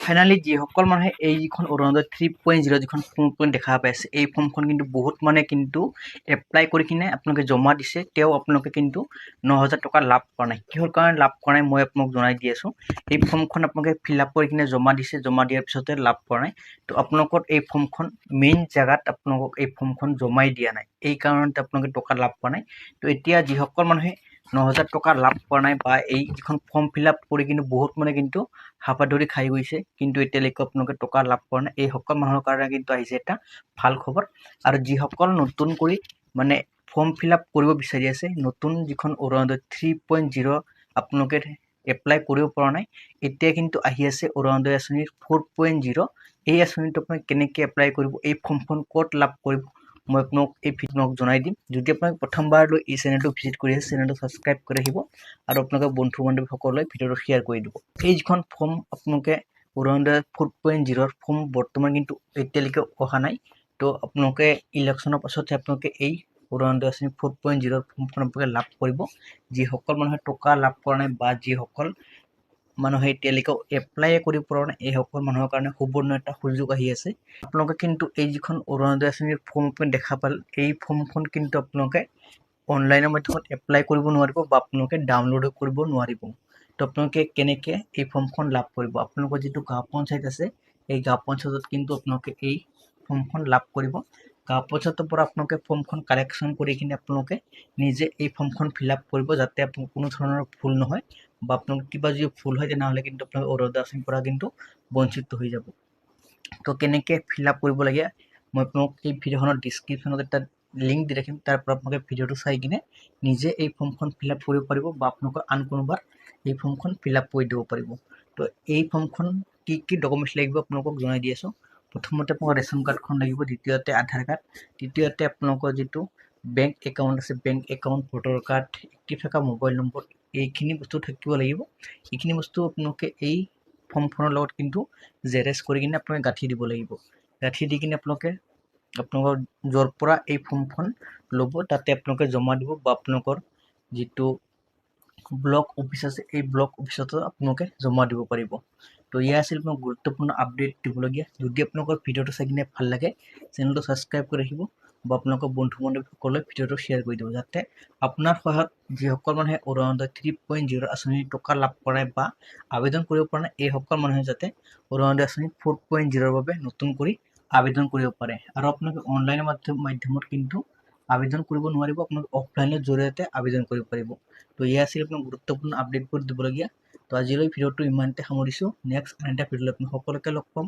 finally যিসকল মানুহে এই যিখন অৰুণোদয় 3.0 যিখন ফৰ্ম দেখা পাইছে এই ফৰ্মখন কিন্তু বহুত মানে কিন্তু এপ্লাই কৰি কিনে আপোনালোকে জমা দিছে তেও আপোনালোকে কিন্তু 9000 টকা লাভ কৰা নাই কিহৰ কাৰণে লাভ কৰা নাই মই আপোনাক জনাই দি আছো এই ফৰ্মখন আপোনালোকে ফিল আপ কৰি কিনে জমা দিছে জমা দিয়াৰ পিছতে লাভ কৰা নাই তো আপোনালোকৰ এই ফৰ্মখন মেইন জায়গাত আপোনালোকক এই ফৰ্মখন জমাই দিয়া নাই এই কাৰণতে আপোনালোকে টকা লাভ কৰা নাই তো এতিয়া যিসকল মানুহে 9000 টকা লাভ কৰা নাই বা এই যিখন ফৰ্ম ফিল আপ কৰি কিন্তু বহুত মানে কিন্তু হাপাধৰি খাই গৈছে কিন্তু এতিয়ালৈকে আপোনালোকে টকা লাভ কৰা নাই এই সকল মানুহৰ কাৰণে কিন্তু আহিছে এটা ভাল খবৰ আৰু যিসকল নতুন কৰি মানে ফৰ্ম ফিল আপ কৰিব বিচাৰি আছে নতুন যিখন অৰুণোদয় 3.0 আপোনালোকে এপ্লাই কৰিব পৰা নাই এতিয়া কিন্তু আহি আছে অৰুণোদয় আঁচনিৰ 4.0 এই আঁচনিটো আপুনি কেনেকৈ এপ্লাই কৰিব এই ফৰ্মখন ক'ত লাভ কৰিব মই আপোনাক এই ভিডিঅ'ত জনাই দিম যদি আপুনি প্ৰথমবাৰলৈ এই চেনেলটো ভিজিট কৰি আছে চেনেলটো সাবস্ক্ৰাইব কৰি ৰাখিব আৰু আপোনালোকৰ বন্ধু বান্ধৱীসকললৈ ভিডিঅ'টো শ্বেয়াৰ কৰি দিব এই যিখন ফৰ্ম আপোনালোকে অৰুণোদয় 4.0 ফৰ্ম বৰ্তমান কিন্তু এতিয়ালৈকে অহা নাই তো আপোনালোকে ইলেকশ্যনৰ পাছতহে আপোনালোকে এই অৰুণোদয় আঁচনি 4.0 ফৰ্মখন আপোনালোকে লাভ কৰিব যিসকল মানুহে টকা লাভ কৰা নাই বা যিসকল মানুহে এতিয়ালৈকে এপ্লাই কৰিব পৰা নাই এই সকল মানুহৰ কাৰণে সুবৰ্ণ এটা সুযোগ আহি আছে আপোনালোকে কিন্তু এই যিখন অৰুণোদয় আঁচনিৰ ফৰ্ম দেখা পাল এই ফৰ্মখন কিন্তু আপোনালোকে অনলাইনৰ মাধ্যমত এপ্লাই কৰিব নোৱাৰিব বা আপোনালোকে ডাউনলোড কৰিব নোৱাৰিব তো আপোনালোকে কেনেকৈ এই ফৰ্মখন লাভ কৰিব আপোনালোকৰ যিটো গাঁও পঞ্চায়ত আছে এই গাঁও পঞ্চায়তত কিন্তু আপোনালোকে এই ফৰ্মখন লাভ কৰিব গাঁও পঞ্চায়তৰ পৰা আপোনালোকে ফৰ্মখন কালেকশ্যন কৰি কিনে আপোনালোকে নিজে এই ফৰ্মখন ফিল আপ কৰিব যাতে আপোনাৰ কোনো ধৰণৰ ভুল নহয় বা আপোনালোকৰ কিবা যদি ভুল হয় তেনেহ'লে কিন্তু আপোনালোকে অৰুণোদয় আঁচনিৰ পৰা কিন্তু বঞ্চিত হৈ যাব তো কেনেকৈ ফিল আপ কৰিব লাগে মই আপোনাক এই ভিডিঅ'খনৰ ডিছক্ৰিপশ্যনত এটা লিংক দি ৰাখিম তাৰ পৰা আপোনালোকে ভিডিঅ'টো চাই কিনে নিজে এই ফৰ্মখন ফিল আপ কৰিব পাৰিব বা আপোনালোকৰ আন কোনোবাৰ এই ফৰ্মখন ফিল আপ কৰি দিব পাৰিব তো এই ফৰ্মখন কি ডকুমেণ্টছ লাগিব আপোনালোকক জনাই দি আছোঁ প্ৰথমতে আপোনালোকৰ ৰেচন কাৰ্ডখন লাগিব দ্বিতীয়তে আধাৰ কাৰ্ড তৃতীয়তে আপোনালোকৰ যিটো বেংক একাউণ্ট আছে bank account voter card active থকা মোবাইল নম্বৰ এইখিনি বস্তু থাকিব লাগিব এইখিনি বস্তু আপোনালোকে এই ফৰ্মখনৰ লগত কিন্তু জেৰেক্স কৰি কিনে আপোনালোকে গাঁঠি দিব লাগিব গাঁঠি দি কিনে আপোনালোকে আপোনালোকৰ য'ৰ পৰা এই ফৰ্মখন ল'ব তাতে আপোনালোকে জমা দিব বা আপোনালোকৰ যিটো ব্লক অফিচ আছে এই ব্লক অফিচতো আপোনালোকে জমা দিব পাৰিব তো ইয়া আছিল মই গুৰুত্বপূৰ্ণ আপডেট দিবলগীয়া যদি আপোনালোকৰ ভিডিঅ'টো চাই কিনে ভাল লাগে চেনেলটো ছাবস্ক্ৰাইব কৰি ৰাখিব বা আপোনালোকৰ বন্ধু বান্ধৱীসকললৈ ভিডিঅ'টো শ্বেয়াৰ কৰি দিব যাতে আপোনাৰ সহায়ত যিসকল মানুহে অৰুণোদয় 3.0 আঁচনিৰ টকা লাভ কৰা বা আবেদন কৰিব পৰা নাই এই সকল মানুহে যাতে অৰুণোদয় আঁচনি 4.0 বাবে নতুন কৰি আবেদন কৰিব পাৰে আৰু আপোনালোকে অনলাইনৰ মাধ্যমত কিন্তু আবেদন কৰিব নোৱাৰিব আপোনালোকে অফলাইনৰ জৰিয়তে আবেদন কৰিব পাৰিব তো ইয়া আছিল আপোনাক গুৰুত্বপূৰ্ণ আপডেটবোৰ দিবলগীয়া তো আজিলৈ ভিডিঅ'টো ইমানতে সামৰিছোঁ নেক্সট আন এটা ভিডিঅ'লৈ আপোনাক সকলোকে লগ পাম